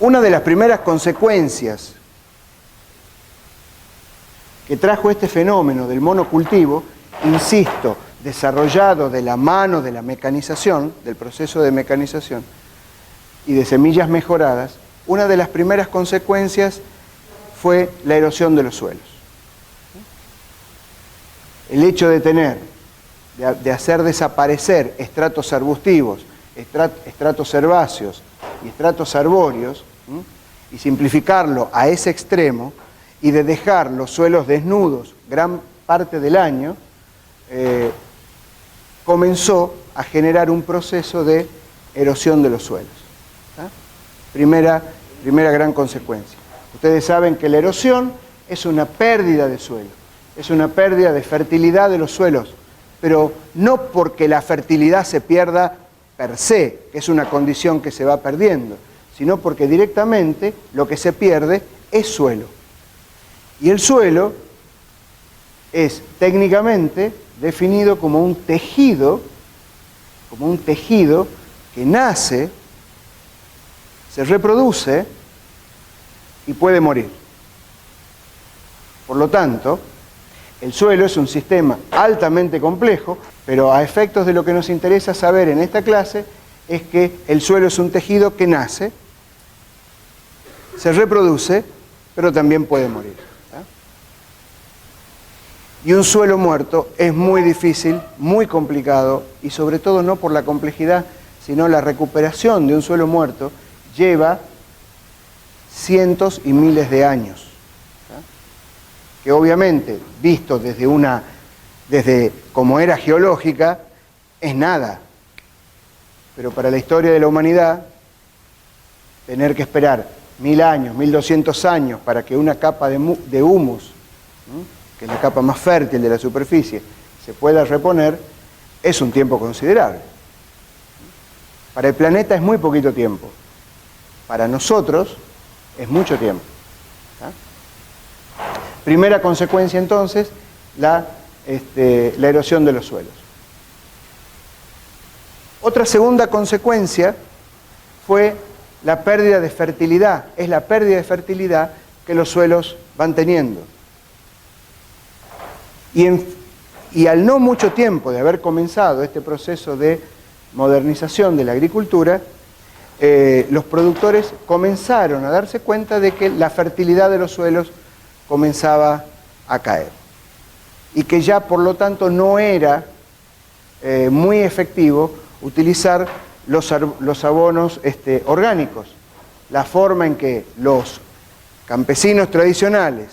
Una de las primeras consecuencias que trajo este fenómeno del monocultivo, insisto, desarrollado de la mano de la mecanización, del proceso de mecanización y de semillas mejoradas, una de las primeras consecuencias fue la erosión de los suelos. El hecho de hacer desaparecer estratos arbustivos, estratos herbáceos y estratos arbóreos, y simplificarlo a ese extremo, y de dejar los suelos desnudos gran parte del año, comenzó a generar un proceso de erosión de los suelos. Primera gran consecuencia. Ustedes saben que la erosión es una pérdida de suelo, es una pérdida de fertilidad de los suelos, pero no porque la fertilidad se pierda per se, que es una condición que se va perdiendo, sino porque directamente lo que se pierde es suelo. Y el suelo es técnicamente definido como un tejido que nace, se reproduce y puede morir. Por lo tanto, el suelo es un sistema altamente complejo, pero a efectos de lo que nos interesa saber en esta clase es que el suelo es un tejido que nace, se reproduce, pero también puede morir. Y un suelo muerto es muy difícil, muy complicado, y sobre todo no por la complejidad, sino la recuperación de un suelo muerto lleva cientos y miles de años. Que obviamente, visto desde como era geológica, es nada. Pero para la historia de la humanidad, tener que esperar 1000 años, 1200 años para que una capa de humus, que es la capa más fértil de la superficie, se pueda reponer, es un tiempo considerable. Para el planeta es muy poquito tiempo. Para nosotros es mucho tiempo. Primera consecuencia entonces, la erosión de los suelos. Otra segunda consecuencia fue la pérdida de fertilidad. Es la pérdida de fertilidad que los suelos van teniendo. Y al no mucho tiempo de haber comenzado este proceso de modernización de la agricultura, los productores comenzaron a darse cuenta de que la fertilidad de los suelos comenzaba a caer y que ya por lo tanto no era muy efectivo utilizar los abonos orgánicos. La forma en que los campesinos tradicionales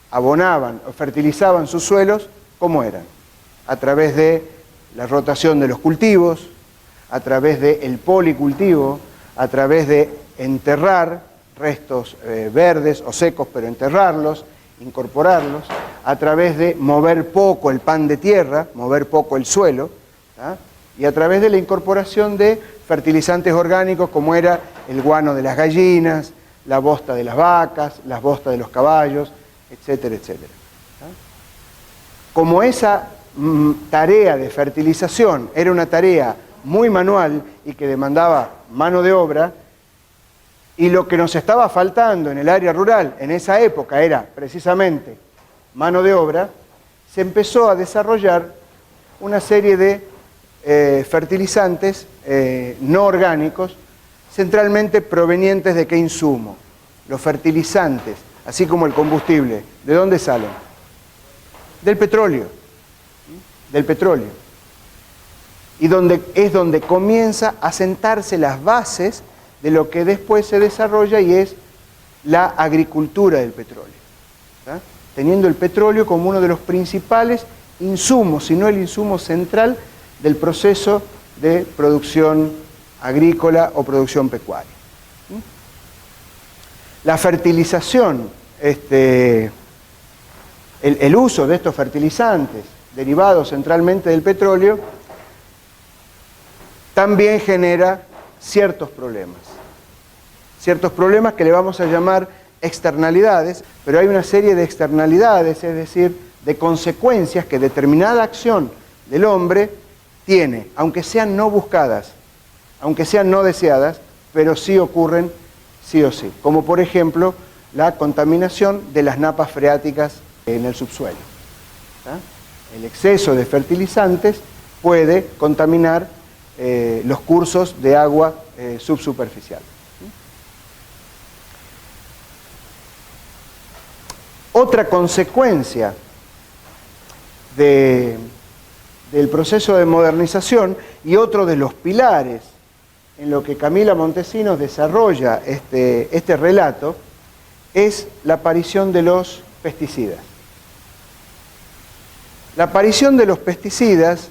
abonaban o fertilizaban sus suelos, ¿cómo eran? A través de la rotación de los cultivos, a través del policultivo, a través de enterrar restos verdes o secos, pero enterrarlos, incorporarlos, a través de mover poco el pan de tierra, mover poco el suelo, y a través de la incorporación de fertilizantes orgánicos como era el guano de las gallinas, la bosta de las vacas, las bostas de los caballos, etcétera, etcétera. Como esa tarea de fertilización era una tarea muy manual y que demandaba mano de obra, y lo que nos estaba faltando en el área rural en esa época era precisamente mano de obra, se empezó a desarrollar una serie de fertilizantes no orgánicos, centralmente provenientes de qué insumo. Los fertilizantes, así como el combustible, ¿de dónde salen? Del petróleo. Del petróleo. Y es donde comienza a sentarse las bases de lo que después se desarrolla y es la agricultura del petróleo. ¿Tá? Teniendo el petróleo como uno de los principales insumos, si no el insumo central del proceso de producción agrícola o producción pecuaria. La fertilización, el uso de estos fertilizantes derivados centralmente del petróleo, también genera ciertos problemas. ciertos problemas que le vamos a llamar externalidades, pero hay una serie de externalidades, es decir, de consecuencias que determinada acción del hombre tiene, aunque sean no buscadas, aunque sean no deseadas, pero sí ocurren sí o sí, como por ejemplo la contaminación de las napas freáticas en el subsuelo. ¿Tá? El exceso de fertilizantes puede contaminar los cursos de agua subsuperficial. Otra consecuencia del proceso de modernización y otro de los pilares en lo que Camila Montesinos desarrolla este relato es la aparición de los pesticidas. La aparición de los pesticidas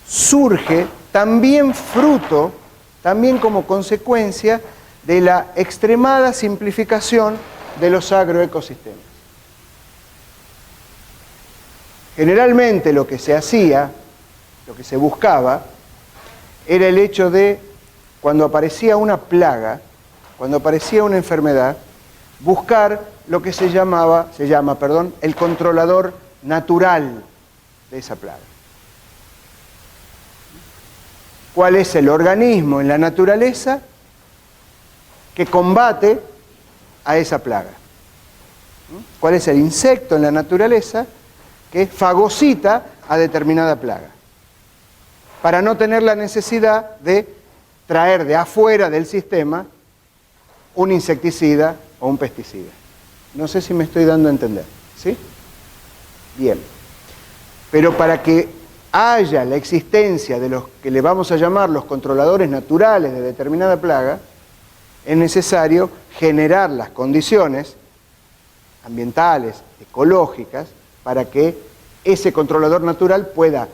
surge también fruto, también como consecuencia de la extremada simplificación de los agroecosistemas. Generalmente lo que se hacía, lo que se buscaba, era el hecho de, cuando aparecía una plaga, cuando aparecía una enfermedad, buscar lo que se llama, el controlador natural de esa plaga. ¿Cuál es el organismo en la naturaleza que combate a esa plaga? ¿Cuál es el insecto en la naturaleza que fagocita a determinada plaga? Para no tener la necesidad de traer de afuera del sistema un insecticida o un pesticida. No sé si me estoy dando a entender, ¿sí? Bien. Pero para que haya la existencia de los que le vamos a llamar los controladores naturales de determinada plaga, es necesario generar las condiciones ambientales, ecológicas, para que ese controlador natural pueda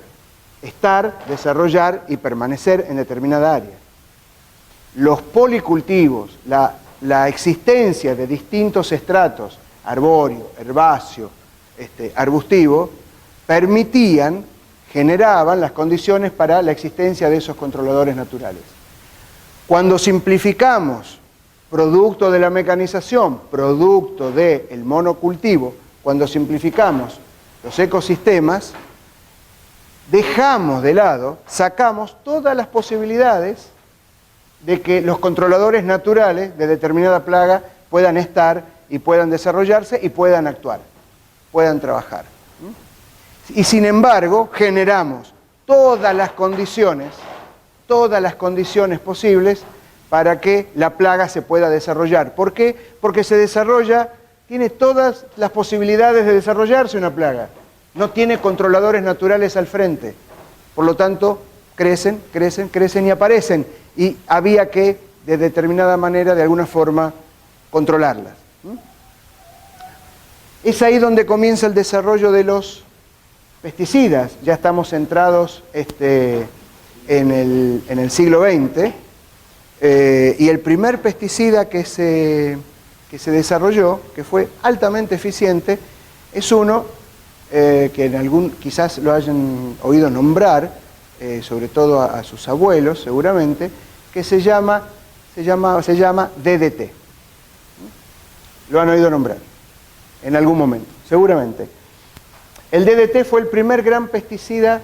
estar, desarrollar y permanecer en determinada área. Los policultivos, la existencia de distintos estratos, arbóreo, herbáceo, arbustivo, generaban las condiciones para la existencia de esos controladores naturales. Cuando simplificamos, producto de la mecanización, producto del monocultivo, cuando simplificamos los ecosistemas, dejamos de lado, sacamos todas las posibilidades de que los controladores naturales de determinada plaga puedan estar y puedan desarrollarse y puedan actuar, puedan trabajar. Y sin embargo, generamos todas las condiciones posibles para que la plaga se pueda desarrollar. ¿Por qué? Porque se desarrolla, tiene todas las posibilidades de desarrollarse una plaga. No tiene controladores naturales al frente. Por lo tanto, crecen y aparecen. Y había que, de determinada manera, de alguna forma, controlarlas. Es ahí donde comienza el desarrollo de los pesticidas. Ya estamos centrados en el siglo XX. Y el primer pesticida que se desarrolló, que fue altamente eficiente, es uno que quizás lo hayan oído nombrar, sobre todo a sus abuelos seguramente, que se llama DDT. Lo han oído nombrar en algún momento, seguramente. El DDT fue el primer gran pesticida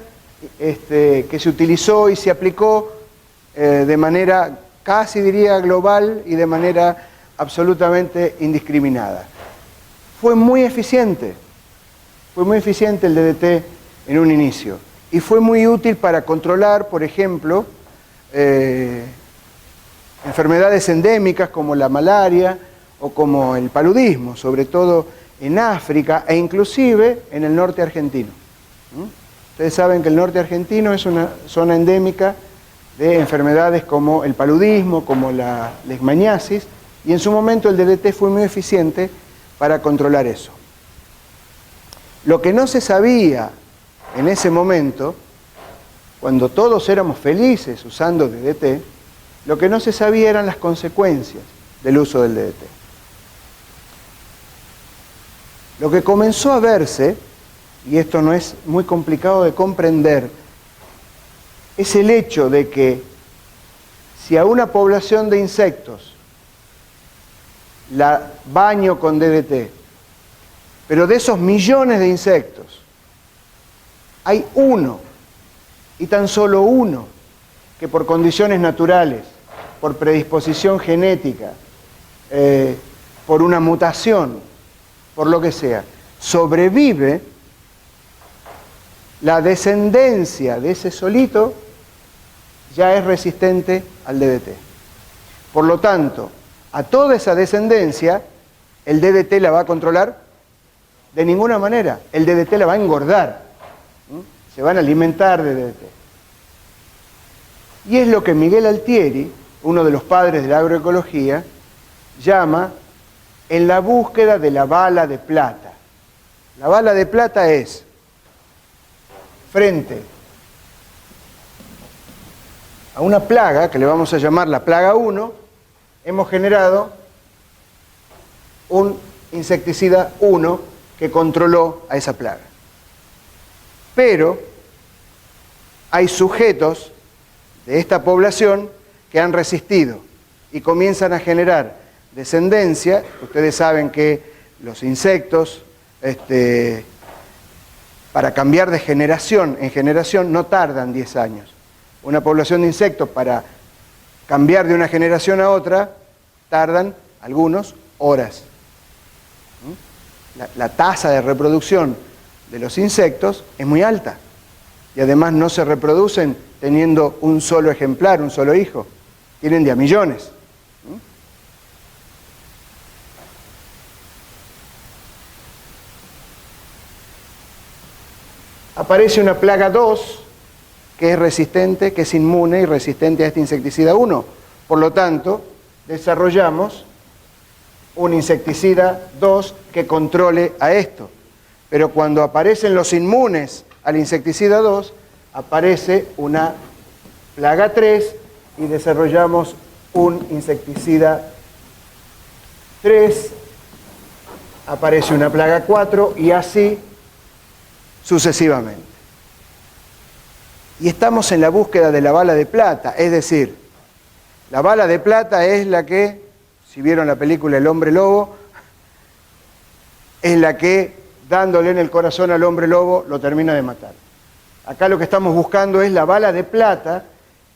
que se utilizó y se aplicó de manera casi diría global y de manera absolutamente indiscriminada. Fue muy eficiente el DDT en un inicio y fue muy útil para controlar, por ejemplo, enfermedades endémicas como la malaria o como el paludismo, sobre todo en África e inclusive en el norte argentino. Ustedes saben que el norte argentino es una zona endémica de enfermedades como el paludismo, como la leishmaniasis, y en su momento el DDT fue muy eficiente para controlar eso. Lo que no se sabía en ese momento, cuando todos éramos felices usando DDT, lo que no se sabía eran las consecuencias del uso del DDT. Lo que comenzó a verse, y esto no es muy complicado de comprender, es el hecho de que si a una población de insectos la baño con DDT. Pero de esos millones de insectos, hay uno, y tan solo uno, que por condiciones naturales, por predisposición genética, por una mutación, por lo que sea, sobrevive. La descendencia de ese solito ya es resistente al DDT. Por lo tanto, a toda esa descendencia, el DDT la va a controlar de ninguna manera. El DDT la va a engordar. Se van a alimentar de DDT. Y es lo que Miguel Altieri, uno de los padres de la agroecología, llama en la búsqueda de la bala de plata. La bala de plata es, frente a una plaga, que le vamos a llamar la plaga 1, hemos generado un insecticida 1 que controló a esa plaga. Pero hay sujetos de esta población que han resistido y comienzan a generar descendencia. Ustedes saben que los insectos, para cambiar de generación en generación no tardan 10 años. Una población de insectos para cambiar de una generación a otra tardan algunos horas. La tasa de reproducción de los insectos es muy alta y además no se reproducen teniendo un solo ejemplar, un solo hijo. Tienen de a millones. Aparece una plaga 2 que es resistente, que es inmune y resistente a este insecticida 1. Por lo tanto, desarrollamos un insecticida 2 que controle a esto. Pero cuando aparecen los inmunes al insecticida 2, aparece una plaga 3 y desarrollamos un insecticida 3, aparece una plaga 4 y así sucesivamente. Y estamos en la búsqueda de la bala de plata, es decir, la bala de plata es la que, si vieron la película El Hombre Lobo, es la que, dándole en el corazón al hombre lobo, lo termina de matar. Acá lo que estamos buscando es la bala de plata,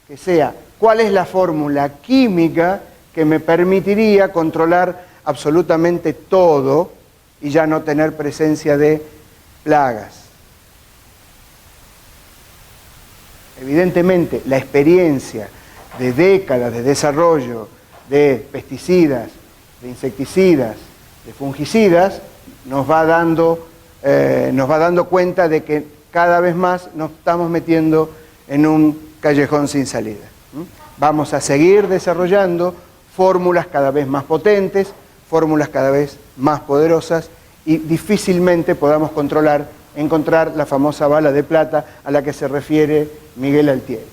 que sea, ¿cuál es la fórmula química que me permitiría controlar absolutamente todo y ya no tener presencia de plagas? Evidentemente, la experiencia de décadas de desarrollo de pesticidas, de insecticidas, de fungicidas, nos va dando cuenta de que cada vez más nos estamos metiendo en un callejón sin salida. Vamos a seguir desarrollando fórmulas cada vez más potentes, fórmulas cada vez más poderosas y difícilmente podamos encontrar la famosa bala de plata a la que se refiere Miguel Altieri.